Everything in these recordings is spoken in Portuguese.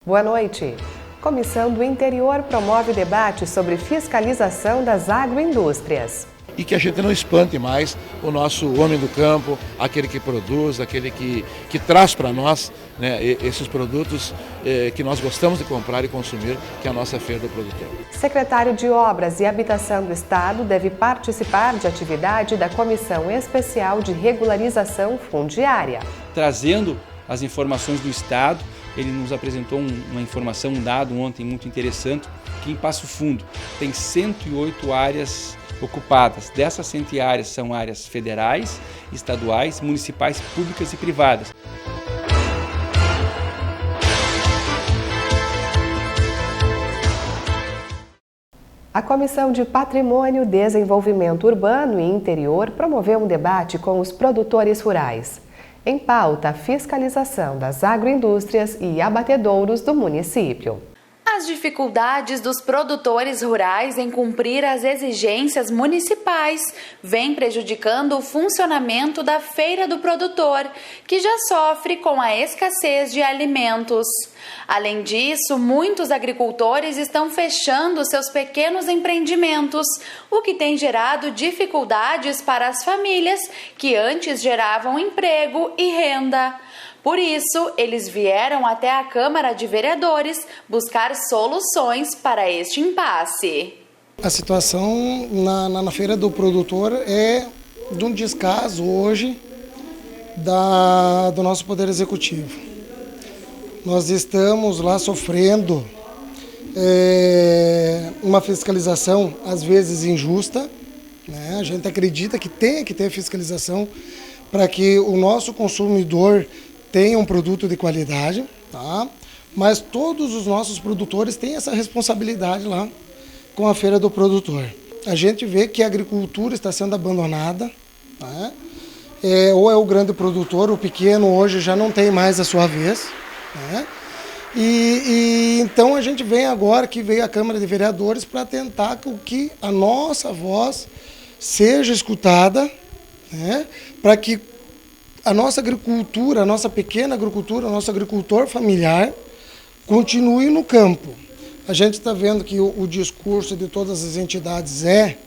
Boa noite. Comissão do Interior promove debate sobre fiscalização das agroindústrias. E que a gente não espante mais o nosso homem do campo, aquele que produz, aquele que traz para nós, né, esses produtos que nós gostamos de comprar e consumir, que é a nossa feira do produtor. Secretário de Obras e Habitação do Estado deve participar de atividade da Comissão Especial de Regularização Fundiária. Trazendo as informações do Estado, ele nos apresentou uma informação, um dado ontem muito interessante, que em Passo Fundo tem 108 áreas ocupadas. Dessas 100 áreas são áreas federais, estaduais, municipais, públicas e privadas. A Comissão de Patrimônio, Desenvolvimento Urbano e Interior promoveu um debate com os produtores rurais. Em pauta, a fiscalização das agroindústrias e abatedouros do município. As dificuldades dos produtores rurais em cumprir as exigências municipais vêm prejudicando o funcionamento da Feira do Produtor, que já sofre com a escassez de alimentos. Além disso, muitos agricultores estão fechando seus pequenos empreendimentos, o que tem gerado dificuldades para as famílias que antes geravam emprego e renda. Por isso, eles vieram até a Câmara de Vereadores buscar soluções para este impasse. A situação na Feira do Produtor é de um descaso hoje do nosso Poder Executivo. Nós estamos lá sofrendo uma fiscalização, às vezes injusta, né? A gente acredita que tem que ter fiscalização para que o nosso consumidor tenha um produto de qualidade, tá? Mas todos os nossos produtores têm essa responsabilidade lá com a Feira do Produtor. A gente vê que a agricultura está sendo abandonada, tá? Ou é o grande produtor, o pequeno hoje já não tem mais a sua vez, né? E então a gente vem agora, que veio a Câmara de Vereadores, para tentar que a nossa voz seja escutada, né? Para que a nossa agricultura, a nossa pequena agricultura, o nosso agricultor familiar continue no campo. A gente está vendo que o discurso de todas as entidades é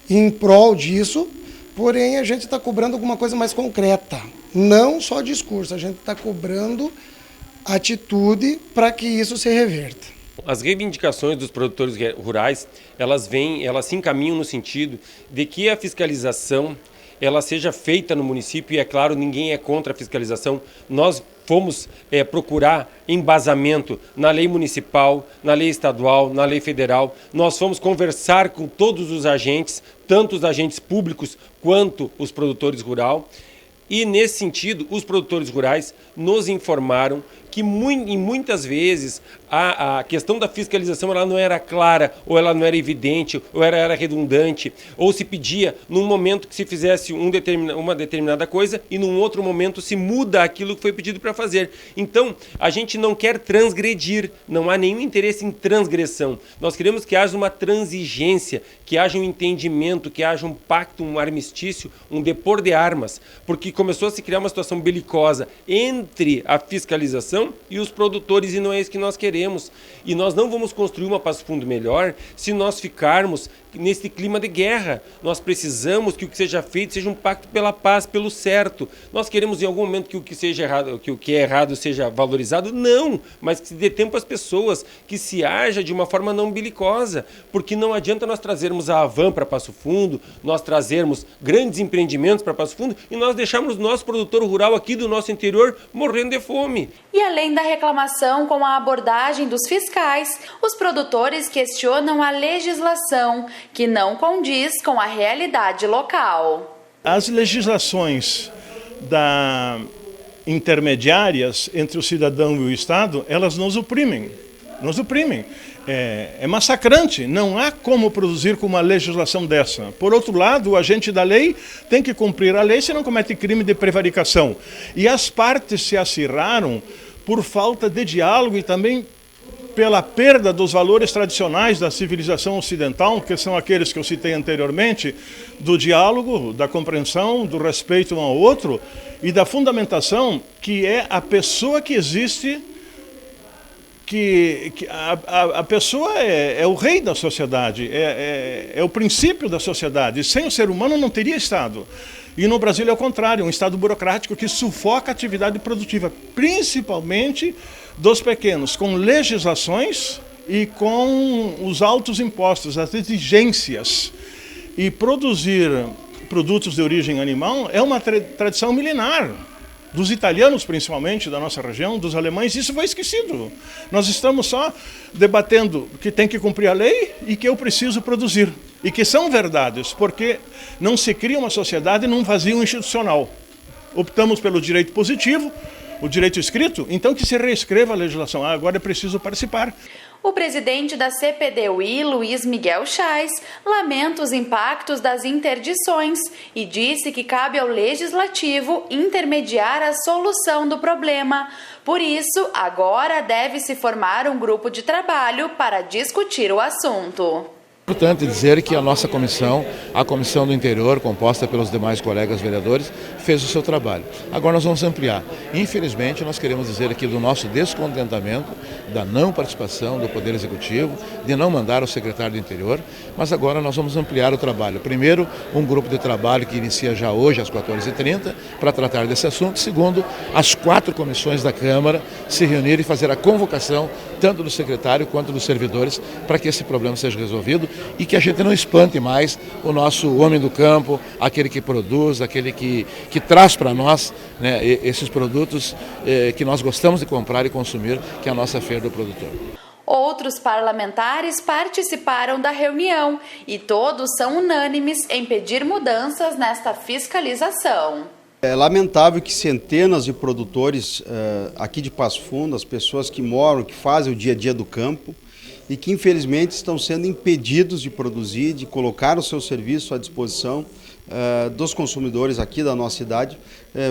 em prol disso, porém a gente está cobrando alguma coisa mais concreta. Não só discurso, a gente está cobrando atitude para que isso se reverta. As reivindicações dos produtores rurais, elas se encaminham no sentido de que a fiscalização ela seja feita no município, e é claro, ninguém é contra a fiscalização. Nós fomos procurar embasamento na lei municipal, na lei estadual, na lei federal. Nós fomos conversar com todos os agentes, tanto os agentes públicos quanto os produtores rurais. E, nesse sentido, os produtores rurais nos informaram que muitas vezes a questão da fiscalização ela não era clara, ou ela não era evidente, ou era redundante, ou se pedia num momento que se fizesse uma determinada coisa e num outro momento se muda aquilo que foi pedido para fazer. Então, a gente não quer transgredir, não há nenhum interesse em transgressão. Nós queremos que haja uma transigência, que haja um entendimento, que haja um pacto, um armistício, um depor de armas, porque começou a se criar uma situação belicosa entre a fiscalização e os produtores, e não é isso que nós queremos. E nós não vamos construir uma Passo Fundo melhor se nós ficarmos nesse clima de guerra. Nós precisamos que o que seja feito seja um pacto pela paz, pelo certo. Nós queremos em algum momento que o que seja errado, que o que é errado seja valorizado? Não, mas que se dê tempo às pessoas, que se haja de uma forma não belicosa, porque não adianta nós trazermos a Avan para Passo Fundo, nós trazermos grandes empreendimentos para Passo Fundo e nós deixarmos o nosso produtor rural aqui do nosso interior morrendo de fome. E além da reclamação com a abordagem dos fiscais, os produtores questionam a legislação, que não condiz com a realidade local. As legislações intermediárias entre o cidadão e o Estado, elas nos oprimem. É massacrante, não há como produzir com uma legislação dessa. Por outro lado, o agente da lei tem que cumprir a lei se não comete crime de prevaricação. E as partes se acirraram por falta de diálogo e também pela perda dos valores tradicionais da civilização ocidental, que são aqueles que eu citei anteriormente, do diálogo, da compreensão, do respeito um ao outro e da fundamentação que é a pessoa que existe que a pessoa é o rei da sociedade, é o princípio da sociedade. Sem o ser humano não teria Estado. E no Brasil é o contrário, um Estado burocrático que sufoca a atividade produtiva, principalmente dos pequenos, com legislações e com os altos impostos, as exigências. E produzir produtos de origem animal é uma tradição milenar, dos italianos principalmente, da nossa região, dos alemães. Isso foi esquecido. Nós estamos só debatendo que tem que cumprir a lei e que eu preciso produzir. E que são verdades, porque não se cria uma sociedade num vazio institucional. Optamos pelo direito positivo, o direito escrito, então que se reescreva a legislação. Agora é preciso participar. O presidente da CPDUI, Luiz Miguel Chais, lamenta os impactos das interdições e disse que cabe ao Legislativo intermediar a solução do problema. Por isso, agora deve-se formar um grupo de trabalho para discutir o assunto. É importante dizer que a nossa comissão, a Comissão do Interior, composta pelos demais colegas vereadores, fez o seu trabalho. Agora nós vamos ampliar. Infelizmente, nós queremos dizer aqui do nosso descontentamento, da não participação do Poder Executivo, de não mandar o secretário do Interior, mas agora nós vamos ampliar o trabalho. Primeiro, um grupo de trabalho que inicia já hoje às 14h30 para tratar desse assunto. Segundo, as 4 comissões da Câmara se reunirem e fazer a convocação tanto do secretário quanto dos servidores para que esse problema seja resolvido e que a gente não espante mais o nosso homem do campo, aquele que produz, aquele que traz para nós, né, esses produtos que nós gostamos de comprar e consumir, que é a nossa feira do produtor. Outros parlamentares participaram da reunião e todos são unânimes em pedir mudanças nesta fiscalização. É lamentável que centenas de produtores aqui de Passo Fundo, as pessoas que moram, que fazem o dia a dia do campo e que infelizmente estão sendo impedidos de produzir, de colocar o seu serviço à disposição dos consumidores aqui da nossa cidade.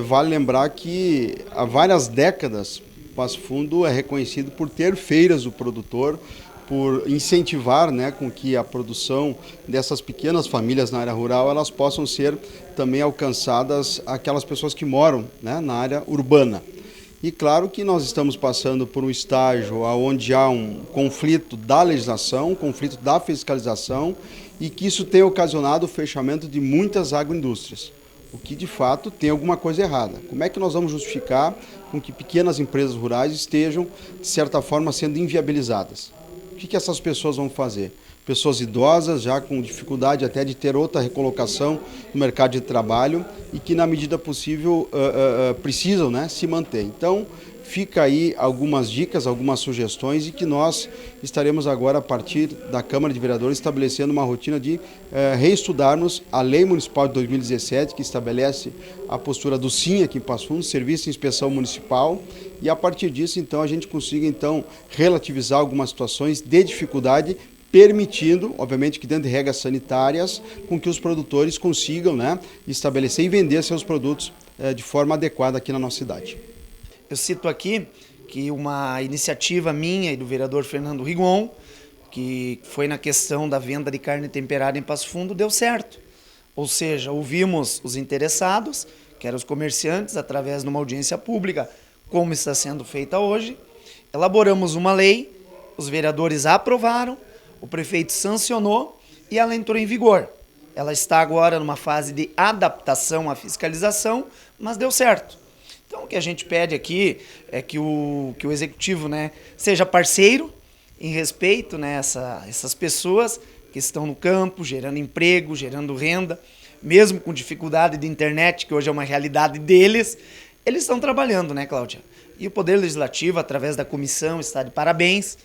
Vale lembrar que há várias décadas Passo Fundo é reconhecido por ter feiras do produtor, por incentivar, né, com que a produção dessas pequenas famílias na área rural elas possam ser também alcançadas aquelas pessoas que moram, né, na área urbana. E claro que nós estamos passando por um estágio onde há um conflito da legislação, um conflito da fiscalização e que isso tem ocasionado o fechamento de muitas agroindústrias, o que de fato tem alguma coisa errada. Como é que nós vamos justificar com que pequenas empresas rurais estejam, de certa forma, sendo inviabilizadas? O que essas pessoas vão fazer? Pessoas idosas, já com dificuldade até de ter outra recolocação no mercado de trabalho e que, na medida possível, precisam, né, se manter. Então, fica aí algumas dicas, algumas sugestões e que nós estaremos agora, a partir da Câmara de Vereadores, estabelecendo uma rotina de reestudarmos a Lei Municipal de 2017, que estabelece a postura do SIM aqui em Passo Fundo, Serviço de Inspeção Municipal, e a partir disso, então, a gente consiga, então, relativizar algumas situações de dificuldade, permitindo, obviamente, que dentro de regras sanitárias, com que os produtores consigam, né, estabelecer e vender seus produtos de forma adequada aqui na nossa cidade. Eu cito aqui que uma iniciativa minha e do vereador Fernando Rigon, que foi na questão da venda de carne temperada em Passo Fundo, deu certo. Ou seja, ouvimos os interessados, que eram os comerciantes, através de uma audiência pública, como está sendo feita hoje, elaboramos uma lei, os vereadores aprovaram, o prefeito sancionou e ela entrou em vigor. Ela está agora numa fase de adaptação à fiscalização, mas deu certo. Então, o que a gente pede aqui é que o executivo, né, seja parceiro em respeito, né, essas pessoas que estão no campo, gerando emprego, gerando renda, mesmo com dificuldade de internet, que hoje é uma realidade deles, eles estão trabalhando, né, Cláudia? E o Poder Legislativo, através da comissão, está de parabéns,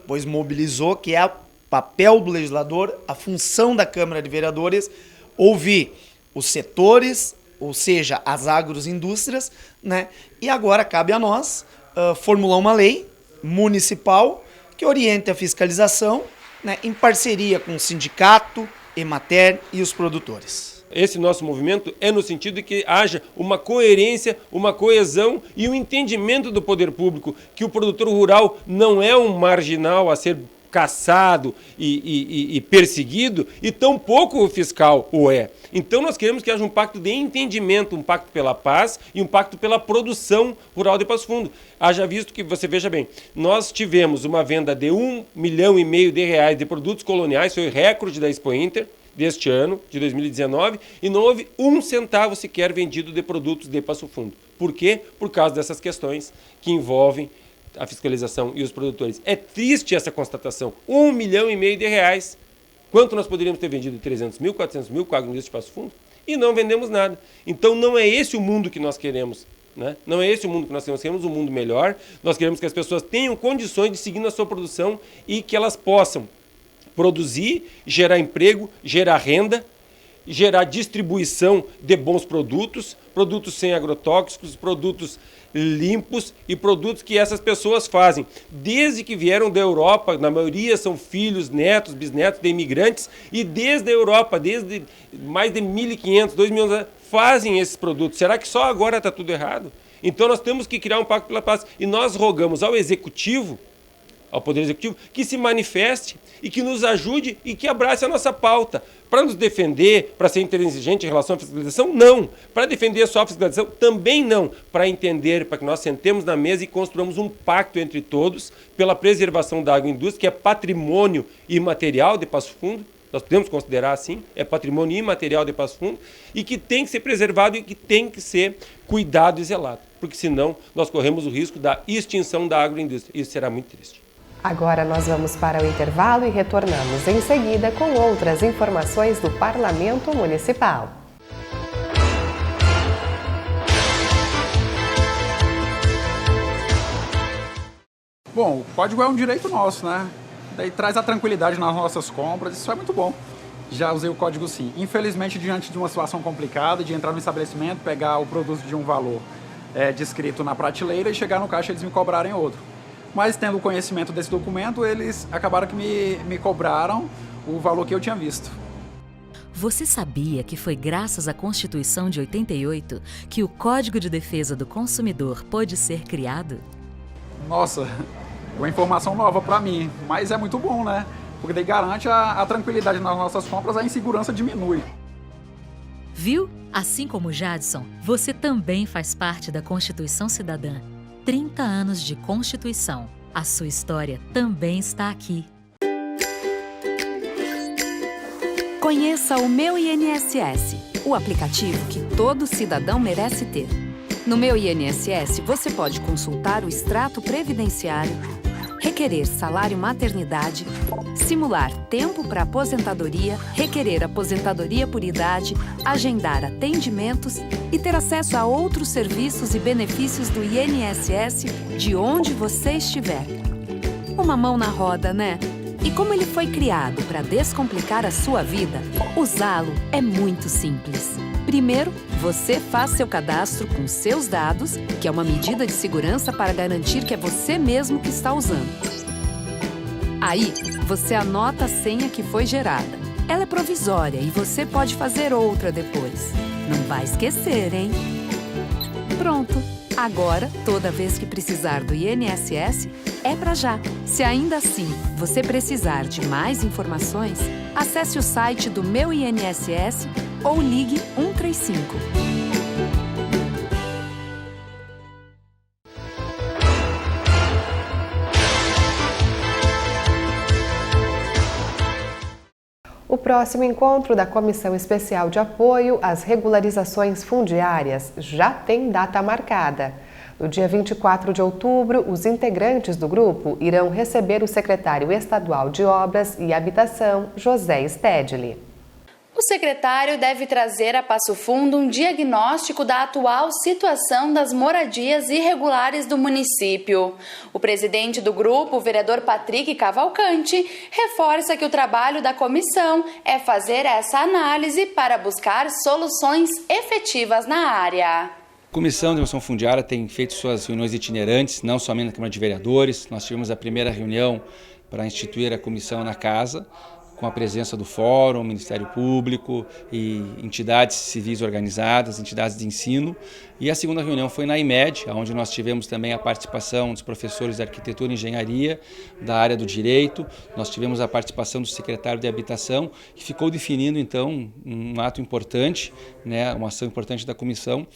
pois mobilizou, que é o papel do legislador, a função da Câmara de Vereadores, ouvir os setores, ou seja, as agroindústrias, né? E agora cabe a nós formular uma lei municipal que oriente a fiscalização, né, em parceria com o sindicato, Emater e os produtores. Esse nosso movimento é no sentido de que haja uma coerência, uma coesão e um entendimento do poder público, que o produtor rural não é um marginal a ser caçado e perseguido, e tampouco o fiscal o é. Então nós queremos que haja um pacto de entendimento, um pacto pela paz e um pacto pela produção rural de Passo Fundo. Haja visto que, você veja bem, nós tivemos uma venda de R$1,5 milhão de produtos coloniais, foi o recorde da Expo Inter deste ano, de 2019, e não houve um centavo sequer vendido de produtos de Passo Fundo. Por quê? Por causa dessas questões que envolvem a fiscalização e os produtores. É triste essa constatação. R$1,5 milhão de. Quanto nós poderíamos ter vendido? 300 mil, 400 mil com a agroindústria de Passo Fundo? E não vendemos nada. Então não é esse o mundo que nós queremos. Né? Não é esse o mundo que nós queremos um mundo melhor. Nós queremos que as pessoas tenham condições de seguir na sua produção e que elas possam produzir, gerar emprego, gerar renda, gerar distribuição de bons produtos, produtos sem agrotóxicos, produtos limpos e produtos que essas pessoas fazem. Desde que vieram da Europa, na maioria são filhos, netos, bisnetos de imigrantes, e desde a Europa, desde mais de 1.500, 2.000 anos, fazem esses produtos. Será que só agora está tudo errado? Então nós temos que criar um pacto pela paz. E nós rogamos ao Executivo, ao Poder Executivo, que se manifeste e que nos ajude e que abrace a nossa pauta. Para nos defender, para ser intransigente em relação à fiscalização, não. Para defender só a fiscalização, também não. Para entender, para que nós sentemos na mesa e construamos um pacto entre todos pela preservação da agroindústria, que é patrimônio imaterial de Passo Fundo, nós podemos considerar assim, é patrimônio imaterial de Passo Fundo, e que tem que ser preservado e que tem que ser cuidado e zelado, porque senão nós corremos o risco da extinção da agroindústria. Isso será muito triste. Agora nós vamos para o intervalo e retornamos em seguida com outras informações do Parlamento Municipal. Bom, o código é um direito nosso, né? Daí traz a tranquilidade nas nossas compras, isso é muito bom. Já usei o código sim. Infelizmente, diante de uma situação complicada, de entrar no estabelecimento, pegar o produto de um valor descrito na prateleira e chegar no caixa e eles me cobrarem outro. Mas tendo conhecimento desse documento, eles acabaram que me cobraram o valor que eu tinha visto. Você sabia que foi graças à Constituição de 88 que o Código de Defesa do Consumidor pôde ser criado? Nossa, uma informação nova para mim, mas é muito bom, né? Porque daí garante a tranquilidade nas nossas compras, a insegurança diminui. Viu? Assim como o Jadson, você também faz parte da Constituição Cidadã. 30 anos de Constituição. A sua história também está aqui. Conheça o Meu INSS, o aplicativo que todo cidadão merece ter. No Meu INSS, você pode consultar o extrato previdenciário, requerer salário maternidade, simular tempo para aposentadoria, requerer aposentadoria por idade, agendar atendimentos e ter acesso a outros serviços e benefícios do INSS de onde você estiver. Uma mão na roda, né? E como ele foi criado para descomplicar a sua vida, usá-lo é muito simples. Primeiro, você faz seu cadastro com seus dados, que é uma medida de segurança para garantir que é você mesmo que está usando. Aí, você anota a senha que foi gerada. Ela é provisória e você pode fazer outra depois. Não vai esquecer, hein? Pronto! Agora, toda vez que precisar do INSS, é pra já. Se ainda assim você precisar de mais informações, acesse o site do Meu INSS ou ligue 135. O próximo encontro da Comissão Especial de Apoio às Regularizações Fundiárias já tem data marcada. No dia 24 de outubro, os integrantes do grupo irão receber o secretário estadual de Obras e Habitação, José Stedley. O secretário deve trazer a Passo Fundo um diagnóstico da atual situação das moradias irregulares do município. O presidente do grupo, o vereador Patrick Cavalcante, reforça que o trabalho da comissão é fazer essa análise para buscar soluções efetivas na área. A Comissão de Promoção Fundiária tem feito suas reuniões itinerantes, não somente na Câmara de Vereadores. Nós tivemos a primeira reunião para instituir a comissão na casa, com a presença do Fórum, Ministério Público e entidades civis organizadas, entidades de ensino. E a segunda reunião foi na IMED, onde nós tivemos também a participação dos professores de arquitetura e engenharia, da área do direito. Nós tivemos a participação do secretário de habitação, que ficou definindo então um ato importante, né, uma ação importante da comissão,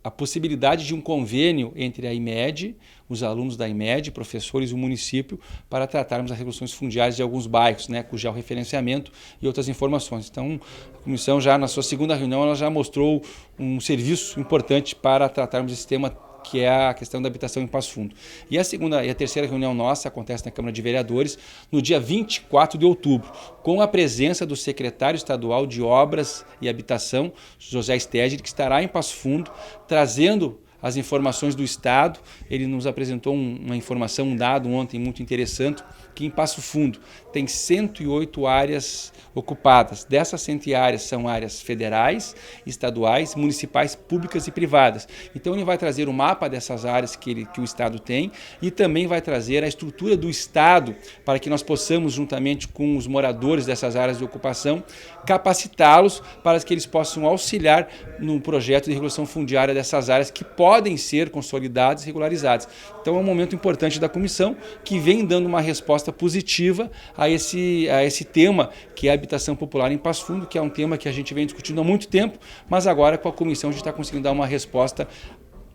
a possibilidade de um convênio entre a IMED, os alunos da IMED, professores e o município, para tratarmos as regulações fundiárias de alguns bairros, né, com georreferenciamento e outras informações. Então, a comissão já na sua segunda reunião ela já mostrou um serviço importante para tratarmos esse tema, que é a questão da habitação em Passo Fundo. E a terceira reunião nossa acontece na Câmara de Vereadores no dia 24 de outubro, com a presença do secretário estadual de Obras e Habitação, José Stedger, que estará em Passo Fundo, trazendo as informações do Estado. Ele nos apresentou uma informação, um dado ontem muito interessante, que em Passo Fundo tem 108 áreas ocupadas. Dessas 100 áreas são áreas federais, estaduais, municipais, públicas e privadas. Então ele vai trazer o mapa dessas áreas que o Estado tem e também vai trazer a estrutura do Estado para que nós possamos, juntamente com os moradores dessas áreas de ocupação, capacitá-los para que eles possam auxiliar no projeto de regulação fundiária dessas áreas que podem ser consolidadas e regularizadas. Então é um momento importante da comissão que vem dando uma resposta positiva a esse tema, que é a habitação popular em Passo Fundo, que é um tema que a gente vem discutindo há muito tempo, mas agora com a comissão a gente está conseguindo dar uma resposta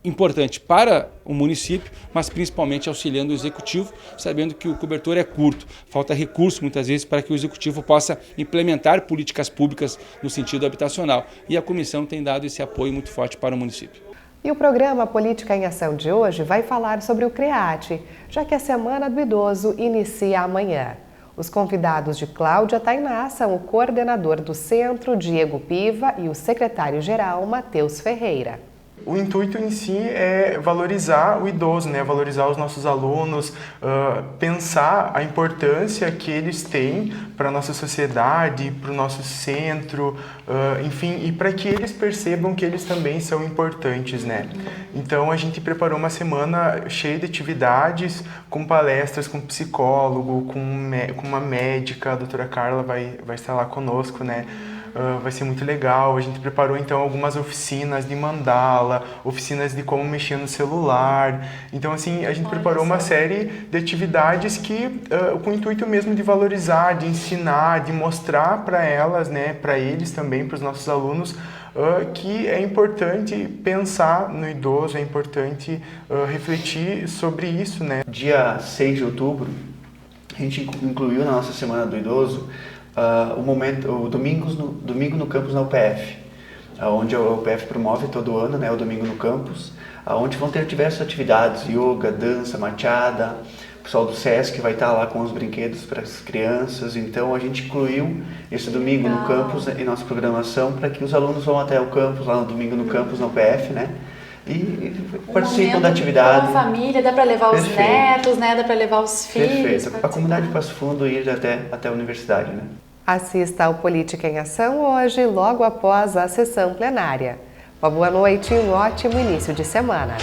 importante para o município, mas principalmente auxiliando o executivo, sabendo que o cobertor é curto, falta recurso muitas vezes para que o executivo possa implementar políticas públicas no sentido habitacional, e a comissão tem dado esse apoio muito forte para o município. E o programa Política em Ação de hoje vai falar sobre o CREAT, já que a Semana do Idoso inicia amanhã. Os convidados de Cláudia Tainá são o coordenador do centro, Diego Piva, e o secretário-geral, Matheus Ferreira. O intuito em si é valorizar o idoso, né? Valorizar os nossos alunos, pensar a importância que eles têm para a nossa sociedade, para o nosso centro, enfim, e para que eles percebam que eles também são importantes, né? Então a gente preparou uma semana cheia de atividades, com palestras com psicólogo, com uma médica, a doutora Carla vai estar lá conosco, né? Vai ser muito legal. A gente preparou então algumas oficinas de mandala, oficinas de como mexer no celular. Então assim, a gente preparou uma série de atividades que com o intuito mesmo de valorizar, de ensinar, de mostrar para elas, né, para eles também, para os nossos alunos, que é importante pensar no idoso, é importante refletir sobre isso, né? Dia 6 de outubro, a gente incluiu na nossa Semana do Idoso o domingo no campus na UPF, onde a UPF promove todo ano, né, o Domingo no Campus, onde vão ter diversas atividades, yoga, dança, machada. O pessoal do SESC vai estar lá com os brinquedos para as crianças. Então a gente incluiu esse domingo no campus em nossa programação para que os alunos vão até o campus, lá no Domingo no Campus na UPF, né? E participam da atividade. Com a família, dá para levar os netos, né? Dá para levar os filhos. Perfeito. A comunidade de Passo Fundo ir até a universidade, né? Assista ao Política em Ação hoje, logo após a sessão plenária. Uma boa noite e um ótimo início de semana.